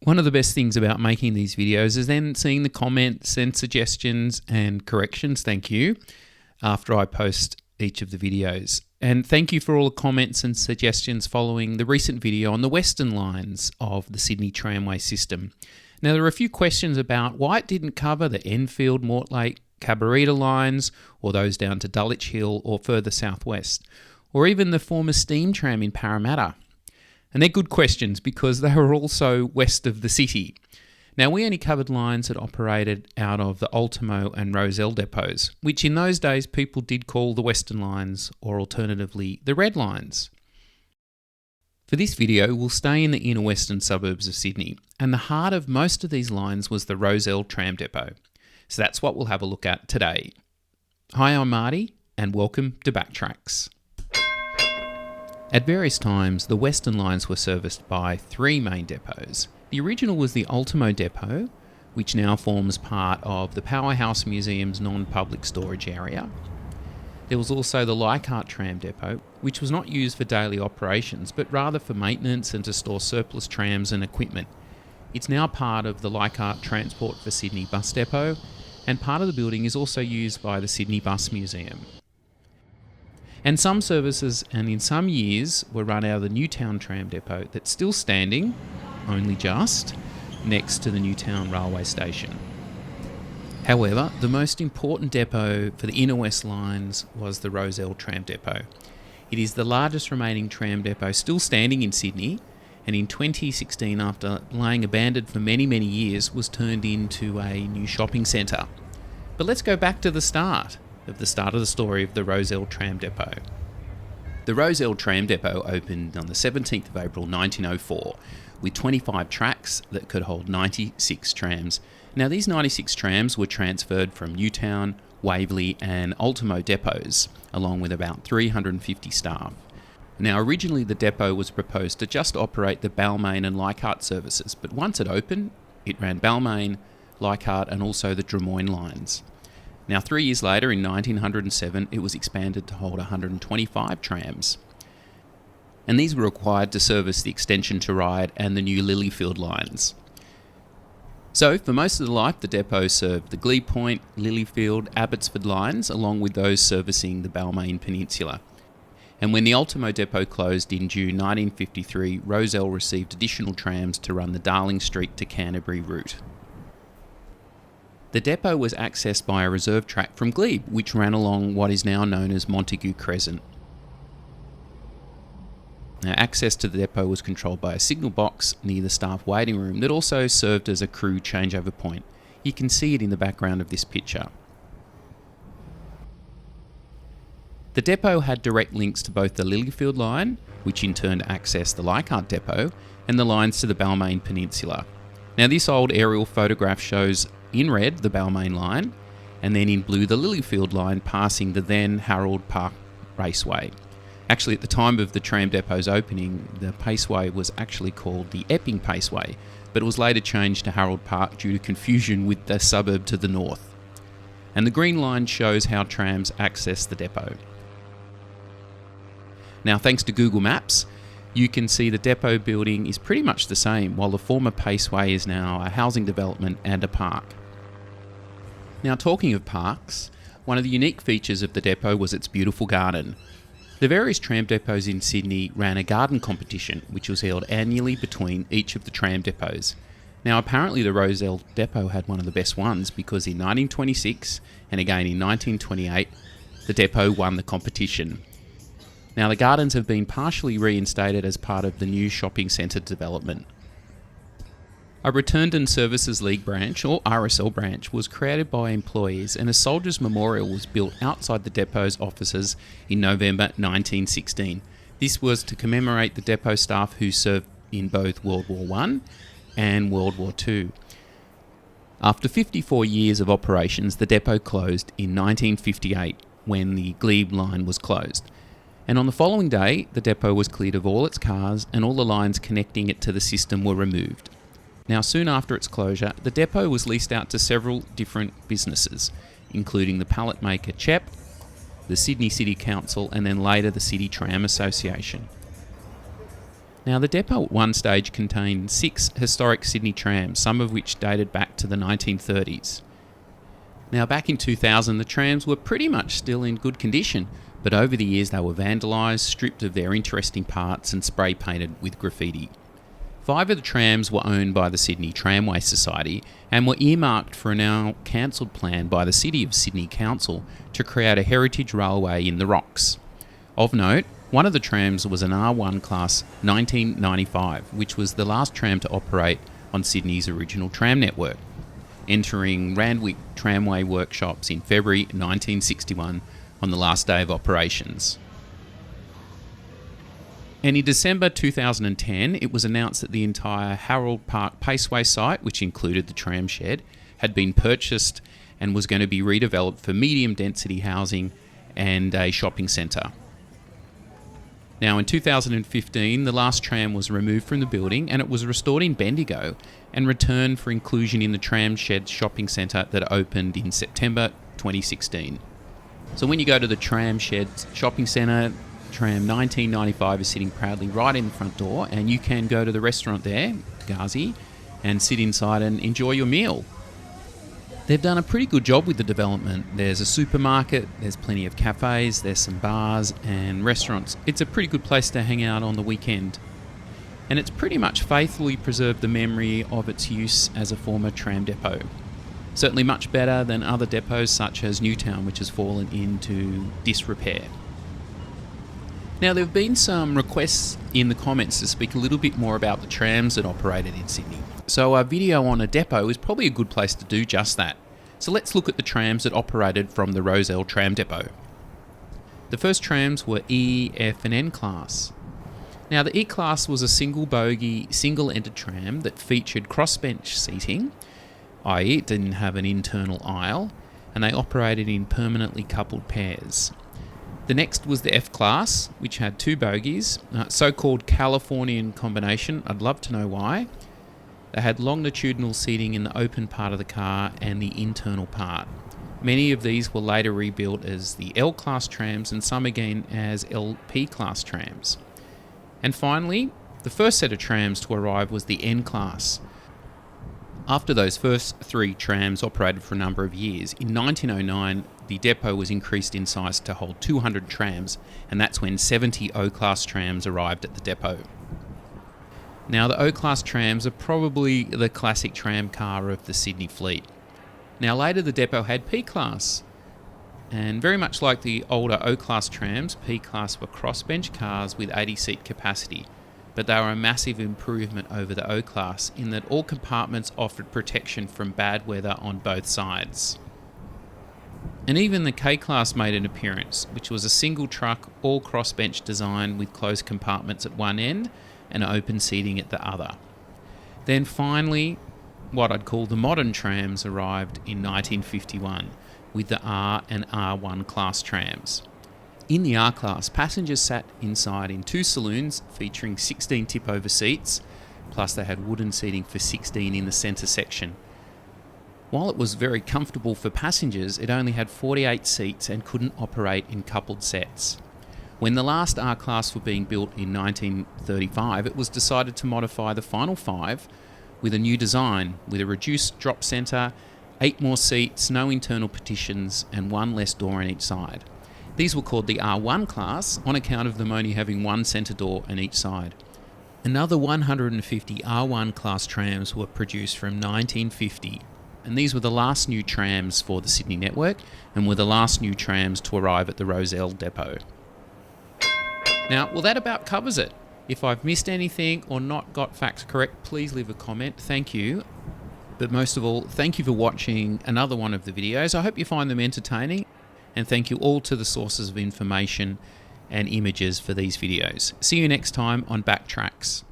One of the best things about making these videos is then seeing the comments and suggestions and corrections, thank you, after I post each of the videos. And thank you for all the comments and suggestions following the recent video on the western lines of the Sydney tramway system. Now, there are a few questions about why it didn't cover the Enfield, Mortlake, Cabarita lines, or those down to Dulwich Hill or further southwest, or even the former steam tram in Parramatta. And they're good questions because they were also west of the city. Now, we only covered lines that operated out of the Ultimo and Rozelle depots, which in those days people did call the western lines, or alternatively the red lines. For this video, we'll stay in the inner western suburbs of Sydney, and the heart of most of these lines was the Rozelle tram depot. So that's what we'll have a look at today. Hi, I'm Marty, and welcome to BackTracks. At various times, the western lines were serviced by three main depots. The original was the Ultimo depot, which now forms part of the Powerhouse Museum's non-public storage area. There was also the Leichhardt tram depot, which was not used for daily operations, but rather for maintenance and to store surplus trams and equipment. It's now part of the Leichhardt Transport for Sydney bus depot, and part of the building is also used by the Sydney Bus Museum. And some services, and in some years, were run out of the Newtown tram depot that's still standing, only just, next to the Newtown railway station. However, the most important depot for the inner west lines was the Rozelle tram depot. It is the largest remaining tram depot still standing in Sydney, and in 2016, after laying abandoned for many, many years, was turned into a new shopping centre. But let's go back to the start of the story of the Rozelle tram depot. The Rozelle tram depot opened on the 17th of April 1904 with 25 tracks that could hold 96 trams. Now, these 96 trams were transferred from Newtown, Waverley and Ultimo depots, along with about 350 staff. Now, originally the depot was proposed to just operate the Balmain and Leichhardt services, but once it opened, it ran Balmain, Leichhardt and also the Drummoyne lines. Now, 3 years later, in 1907, it was expanded to hold 125 trams. And these were required to service the extension to Ryde and the new Lilyfield lines. So, for most of the life, the depot served the Glebe Point, Lilyfield, Abbotsford lines, along with those servicing the Balmain Peninsula. And when the Ultimo depot closed in June 1953, Rozelle received additional trams to run the Darling Street to Canterbury route. The depot was accessed by a reserve track from Glebe, which ran along what is now known as Montague Crescent. Now, access to the depot was controlled by a signal box near the staff waiting room that also served as a crew changeover point. You can see it in the background of this picture. The depot had direct links to both the Lilyfield line, which in turn accessed the Leichhardt depot, and the lines to the Balmain Peninsula. Now, this old aerial photograph shows in red the Balmain line, and then in blue the Lilyfield line passing the then Harold Park Raceway. Actually, at the time of the tram depot's opening, the Paceway was actually called the Epping Paceway, but it was later changed to Harold Park due to confusion with the suburb to the north. And the green line shows how trams access the depot. Now, thanks to Google Maps, you can see the depot building is pretty much the same, while the former Paceway is now a housing development and a park. Now, talking of parks, one of the unique features of the depot was its beautiful garden. The various tram depots in Sydney ran a garden competition, which was held annually between each of the tram depots. Now, apparently the Rozelle depot had one of the best ones because in 1926 and again in 1928, the depot won the competition. Now, the gardens have been partially reinstated as part of the new shopping centre development. A Returned and Services League branch, or RSL branch, was created by employees, and a Soldiers' Memorial was built outside the depot's offices in November 1916. This was to commemorate the depot staff who served in both World War I and World War II. After 54 years of operations, the depot closed in 1958 when the Glebe line was closed. And on the following day, the depot was cleared of all its cars and all the lines connecting it to the system were removed. Now, soon after its closure, the depot was leased out to several different businesses, including the pallet maker CHEP, the Sydney City Council, and then later the City Tram Association. Now, the depot at one stage contained 6 historic Sydney trams, some of which dated back to the 1930s. Now, back in 2000, the trams were pretty much still in good condition, but over the years they were vandalised, stripped of their interesting parts and spray painted with graffiti. 5 of the trams were owned by the Sydney Tramway Society and were earmarked for a now cancelled plan by the City of Sydney Council to create a heritage railway in the Rocks. Of note, one of the trams was an R1 class 1995, which was the last tram to operate on Sydney's original tram network, entering Randwick Tramway workshops in February 1961 on the last day of operations. And in December 2010, it was announced that the entire Harold Park Paceway site, which included the tram shed, had been purchased and was going to be redeveloped for medium density housing and a shopping centre. Now, in 2015, the last tram was removed from the building and it was restored in Bendigo and returned for inclusion in the Tram Shed shopping centre that opened in September 2016. So when you go to the Tram Shed shopping centre, Tram 1995 is sitting proudly right in the front door, and you can go to the restaurant there, Ghazi, and sit inside and enjoy your meal. They've done a pretty good job with the development. There's a supermarket, there's plenty of cafes, there's some bars and restaurants. It's a pretty good place to hang out on the weekend. And it's pretty much faithfully preserved the memory of its use as a former tram depot. Certainly much better than other depots such as Newtown, which has fallen into disrepair. Now, there have been some requests in the comments to speak a little bit more about the trams that operated in Sydney. So a video on a depot is probably a good place to do just that. So let's look at the trams that operated from the Rozelle Tram Depot. The first trams were E, F and N class. Now, the E class was a single bogie, single-ended tram that featured crossbench seating, i.e. it didn't have an internal aisle, and they operated in permanently coupled pairs. The next was the F class, which had 2 bogies, so-called Californian combination. I'd love to know why. They had longitudinal seating in the open part of the car and the internal part. Many of these were later rebuilt as the L class trams and some again as LP class trams. And finally, the first set of trams to arrive was the N class. After those first 3 trams operated for a number of years, in 1909 the depot was increased in size to hold 200 trams, and that's when 70 O-class trams arrived at the depot. Now, the O-class trams are probably the classic tram car of the Sydney fleet. Now, later the depot had P-class, and very much like the older O-class trams, P-class were crossbench cars with 80-seat capacity, but they were a massive improvement over the O-class in that all compartments offered protection from bad weather on both sides. And even the K-class made an appearance, which was a single truck, all crossbench design with closed compartments at one end and open seating at the other. Then finally, what I'd call the modern trams arrived in 1951 with the R and R1 class trams. In the R class, passengers sat inside in 2 saloons featuring 16 tip-over seats, plus they had wooden seating for 16 in the centre section. While it was very comfortable for passengers, it only had 48 seats and couldn't operate in coupled sets. When the last R class were being built in 1935, it was decided to modify the final 5 with a new design, with a reduced drop centre, 8 more seats, no internal partitions, and 1 less door on each side. These were called the R1 class on account of them only having 1 centre door on each side. Another 150 R1 class trams were produced from 1950, and these were the last new trams for the Sydney network and were the last new trams to arrive at the Rozelle Depot. Now, well, that about covers it. If I've missed anything or not got facts correct, please leave a comment. Thank you. But most of all, thank you for watching another one of the videos. I hope you find them entertaining, and thank you all to the sources of information and images for these videos. See you next time on BackTracks.